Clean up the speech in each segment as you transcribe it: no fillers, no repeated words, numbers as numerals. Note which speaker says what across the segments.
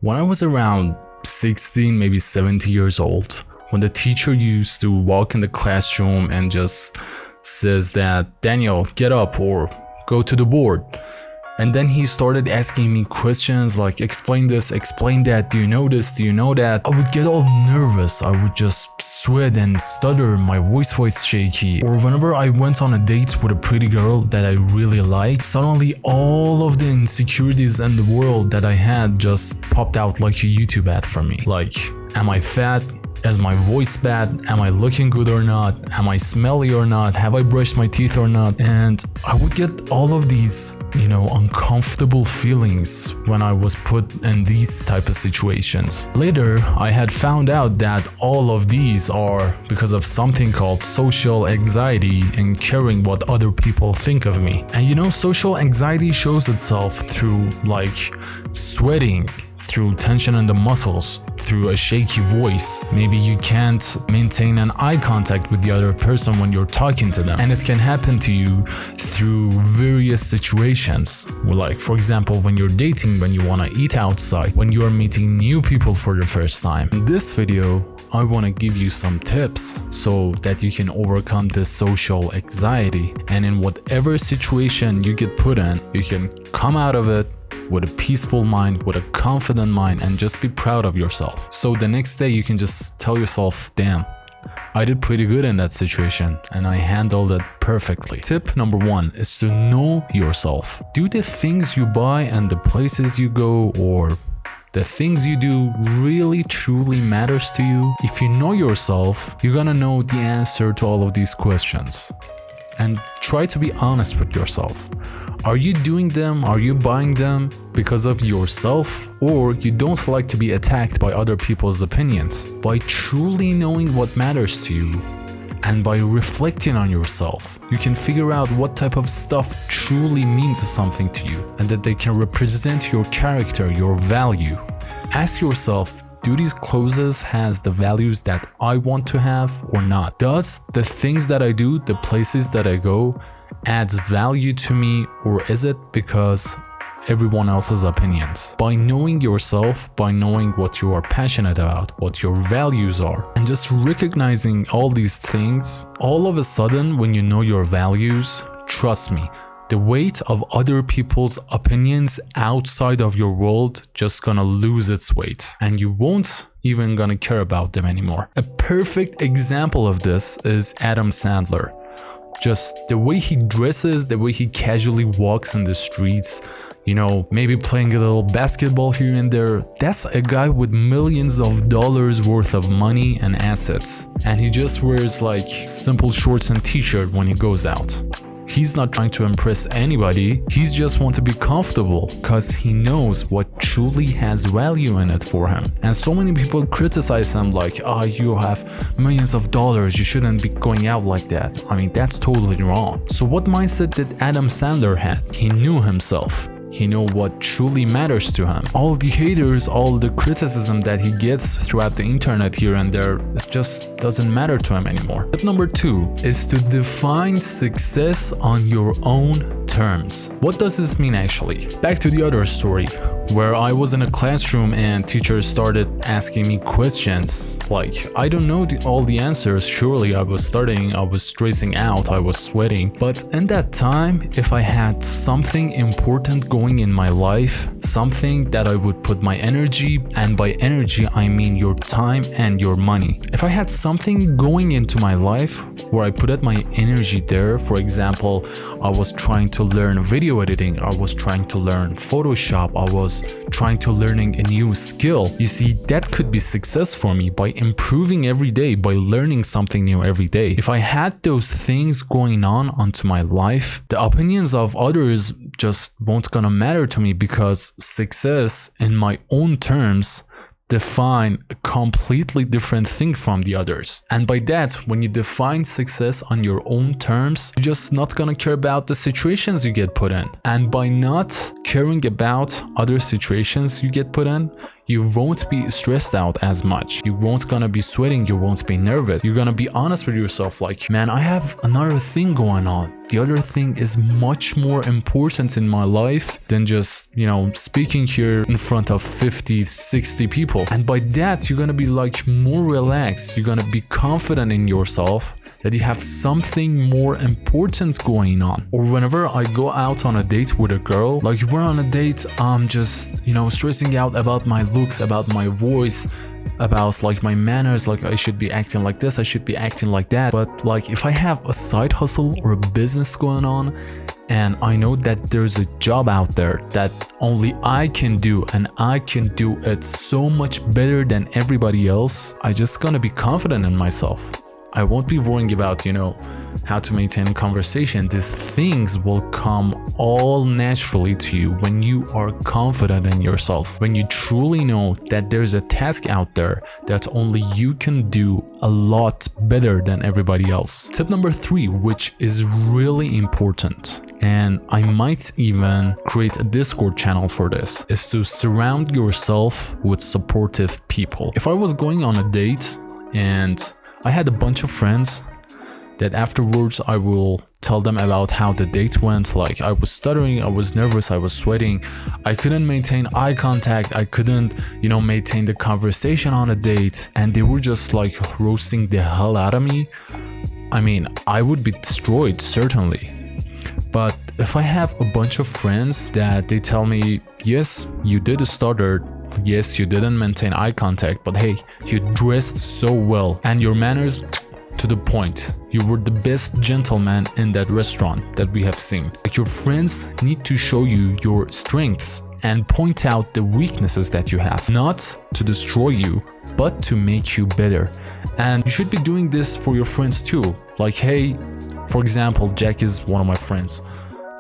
Speaker 1: When I was around 16, maybe 17 years old, when the teacher used to walk in the classroom and just says that, Daniel, get up or go to the board. And then he started asking me questions like, explain this, explain that, do you know this, do you know that? I would get all nervous, I would just sweat and stutter, my voice was shaky. Or whenever I went on a date with a pretty girl that I really liked, suddenly all of the insecurities in the world that I had just popped out like a YouTube ad for me. Like, am I fat? Is my voice bad? Am I looking good or not? Am I smelly or not? Have I brushed my teeth or not? And I would get all of these, uncomfortable feelings when I was put in these type of situations. Later, I had found out that all of these are because of something called social anxiety and caring what other people think of me. And social anxiety shows itself through sweating, through tension in the muscles, through a shaky voice. Maybe you can't maintain an eye contact with the other person when you're talking to them. And it can happen to you through various situations. Like, for example, when you're dating, when you want to eat outside, when you are meeting new people for the first time. In this video, I want to give you some tips so that you can overcome this social anxiety. And in whatever situation you get put in, you can come out of it with a peaceful mind, with a confident mind, and just be proud of yourself. So the next day you can just tell yourself, damn, I did pretty good in that situation and I handled it perfectly. Tip number 1 is to know yourself. Do the things you buy and the places you go or the things you do really truly matters to you? If you know yourself, you're gonna know the answer to all of these questions. And try to be honest with yourself. Are you doing them? Are you buying them because of yourself? Or you don't like to be attacked by other people's opinions? By truly knowing what matters to you and by reflecting on yourself, you can figure out what type of stuff truly means something to you and that they can represent your character, your value. Ask yourself, do these clothes has the values that I want to have or not? Does the things that I do, the places that I go, adds value to me, or is it because everyone else's opinions? By knowing yourself, by knowing what you are passionate about, what your values are, and just recognizing all these things, all of a sudden when you know your values, trust me, the weight of other people's opinions outside of your world just gonna lose its weight and you won't even gonna care about them anymore. A perfect example of this is Adam Sandler. Just the way he dresses, the way he casually walks in the streets, maybe playing a little basketball here and there. That's a guy with millions of dollars worth of money and assets. And he just wears simple shorts and t-shirt when he goes out. He's not trying to impress anybody, he's just want to be comfortable because he knows what truly has value in it for him. And so many people criticize him like, you have millions of dollars, you shouldn't be going out like that. I mean, that's totally wrong. So what mindset did Adam Sandler have? He knew himself. He knew what truly matters to him. All the haters, all the criticism that he gets throughout the internet here and there, it just doesn't matter to him anymore. Tip number 2 is to define success on your own terms. What does this mean actually? Back to the other story, where I was in a classroom and teachers started asking me questions like, I don't know all the answers. Surely I was studying, I was stressing out, I was sweating. But in that time, if I had something important going in my life, something that I would put my energy, and by energy I mean your time and your money. If I had something going into my life where I put my energy there, for example, I was trying to learn video editing, I was trying to learn Photoshop, I was trying to learning a new skill. You see, that could be success for me by improving every day, by learning something new every day. If I had those things going on onto my life, the opinions of others just won't gonna matter to me because success in my own terms define a completely different thing from the others. And by that, when you define success on your own terms, you're just not gonna care about the situations you get put in. And by not caring about other situations you get put in, You won't be stressed out as much. You won't gonna be sweating, you won't be nervous. You're gonna be honest with yourself, like, man, I have another thing going on. The other thing is much more important in my life than just, speaking here in front of 50, 60 people. And by that, you're gonna be like more relaxed. You're gonna be confident in yourself that you have something more important going on. Or whenever I go out on a date with a girl, like we're on a date, I'm just, stressing out about my looks, about my voice, about like my manners, like I should be acting like this, I should be acting like that. But like if I have a side hustle or a business going on and I know that there's a job out there that only I can do and I can do it so much better than everybody else, I just gonna be confident in myself. I won't be worrying about, how to maintain a conversation. These things will come all naturally to you when you are confident in yourself, when you truly know that there's a task out there that only you can do a lot better than everybody else. Tip number 3, which is really important, and I might even create a Discord channel for this, is to surround yourself with supportive people. If I was going on a date and I had a bunch of friends that afterwards I will tell them about how the date went, like I was stuttering, I was nervous, I was sweating, I couldn't maintain eye contact, I couldn't, maintain the conversation on a date, and they were just like roasting the hell out of me. I mean, I would be destroyed, certainly. But if I have a bunch of friends that they tell me, yes, you did stutter, yes, you didn't maintain eye contact, but hey, you dressed so well and your manners to the point. You were the best gentleman in that restaurant that we have seen. Like, your friends need to show you your strengths and point out the weaknesses that you have, not to destroy you, but to make you better. And you should be doing this for your friends too. Like, hey, for example, Jack is one of my friends.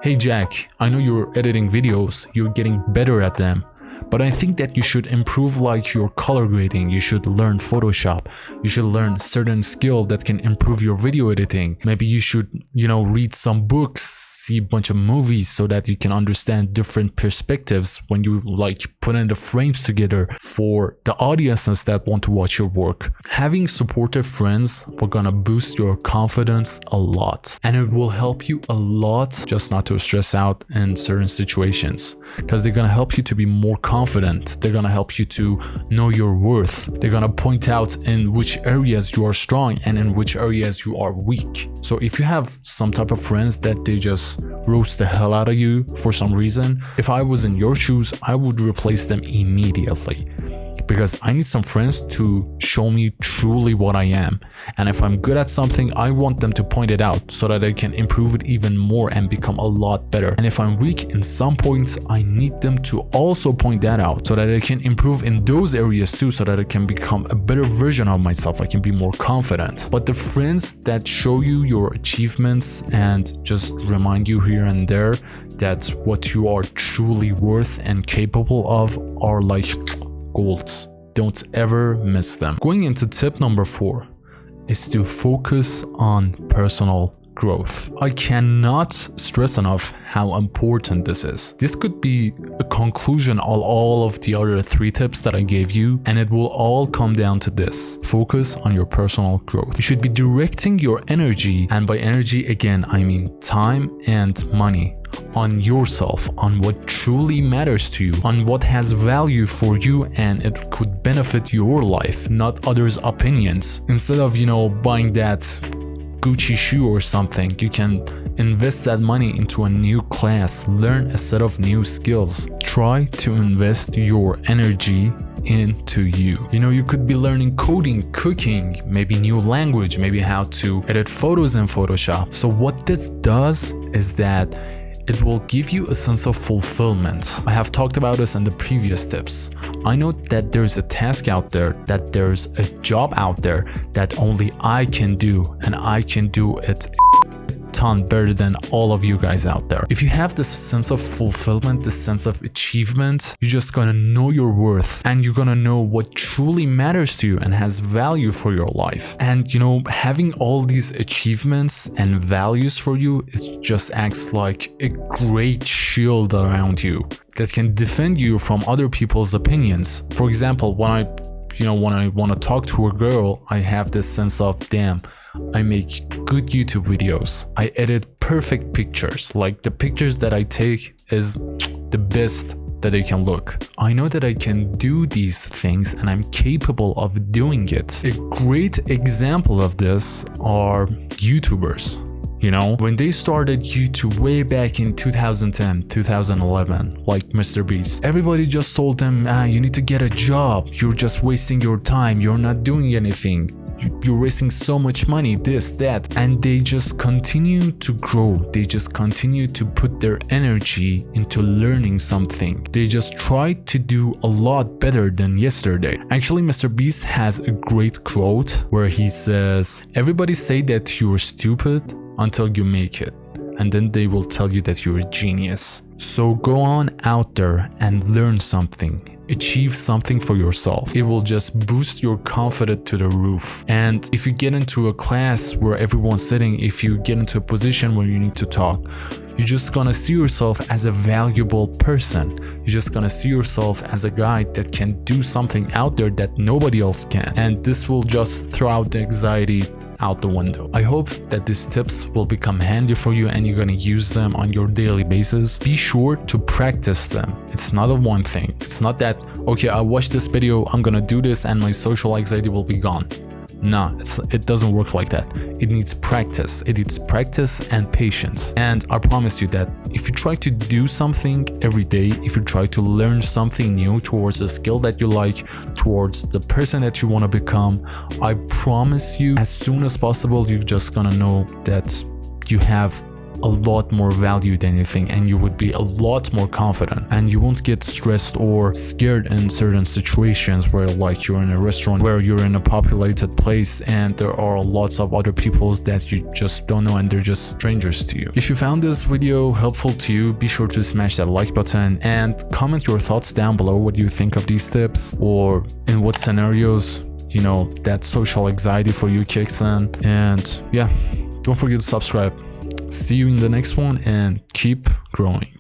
Speaker 1: Hey Jack, I know you're editing videos, you're getting better at them, but I think that you should improve like your color grading, you should learn Photoshop, you should learn certain skill that can improve your video editing. Maybe you should, read some books, see a bunch of movies so that you can understand different perspectives when you like put in the frames together for the audiences that want to watch your work. Having supportive friends will gonna boost your confidence a lot, and it will help you a lot just not to stress out in certain situations, because they're gonna help you to be more confident. They're gonna help you to know your worth. They're gonna point out in which areas you are strong and in which areas you are weak. So if you have some type of friends that they just roast the hell out of you for some reason, if I was in your shoes, I would replace them immediately. Because I need some friends to show me truly what I am. And if I'm good at something, I want them to point it out so that I can improve it even more and become a lot better. And if I'm weak in some points, I need them to also point that out so that I can improve in those areas too, so that I can become a better version of myself. I can be more confident. But the friends that show you your achievements and just remind you here and there that what you are truly worth and capable of are like goals. Don't ever miss them. Going into tip number 4 is to focus on personal growth. I cannot stress enough how important this is. This could be a conclusion of all of the other 3 tips that I gave you, and it will all come down to this: focus on your personal growth. You should be directing your energy, and by energy again I mean time and money, on yourself, on what truly matters to you, on what has value for you and it could benefit your life, not others' opinions. Instead of, buying that Gucci shoe or something, you can invest that money into a new class, learn a set of new skills. Try to invest your energy into you. You could be learning coding, cooking, maybe new language, maybe how to edit photos in Photoshop. So what this does is that it will give you a sense of fulfillment. I have talked about this in the previous tips. I know that there's a task out there, that there's a job out there that only I can do, and I can do it ton better than all of you guys out there. If you have this sense of fulfillment, this sense of achievement, you're just gonna know your worth, and you're gonna know what truly matters to you and has value for your life. And you know, having all these achievements and values for you, it just acts like a great shield around you that can defend you from other people's opinions. For example, when I want to talk to a girl, I have this sense of, damn, I make good YouTube videos. I edit perfect pictures. Like, the pictures that I take is the best that they can look. I know that I can do these things and I'm capable of doing it. A great example of this are YouTubers. You know, when they started YouTube way back in 2010, 2011, like Mr. Beast, everybody just told them, you need to get a job. You're just wasting your time. You're not doing anything. You're wasting so much money, this, that. And they just continue to grow. They just continue to put their energy into learning something. They just try to do a lot better than yesterday. Actually, Mr. Beast has a great quote where he says, everybody say that you're stupid until you make it, and then they will tell you that you're a genius. So go on out there and learn something. Achieve something for yourself. It will just boost your confidence to the roof. And if you get into a class where everyone's sitting, if you get into a position where you need to talk, you're just gonna see yourself as a valuable person. You're just gonna see yourself as a guy that can do something out there that nobody else can. And this will just throw out the anxiety out the window. I hope that these tips will become handy for you and you're gonna use them on your daily basis. Be sure to practice them. It's not a one thing. It's not that, okay, I watched this video, I'm gonna do this and my social anxiety will be gone. Nah, it doesn't work like that. It needs practice. It needs practice and patience. And I promise you that if you try to do something every day, if you try to learn something new towards the skill that you like, towards the person that you want to become, I promise you, as soon as possible, you're just gonna know that you have a lot more value than anything, and you would be a lot more confident, and you won't get stressed or scared in certain situations where, like, you're in a restaurant, where you're in a populated place and there are lots of other people that you just don't know and they're just strangers to you. If you found this video helpful to you, be sure to smash that like button and comment your thoughts down below. What do you think of these tips, or in what scenarios, you know, that social anxiety for you kicks in? And yeah, don't forget to subscribe. See you in the next one and keep growing.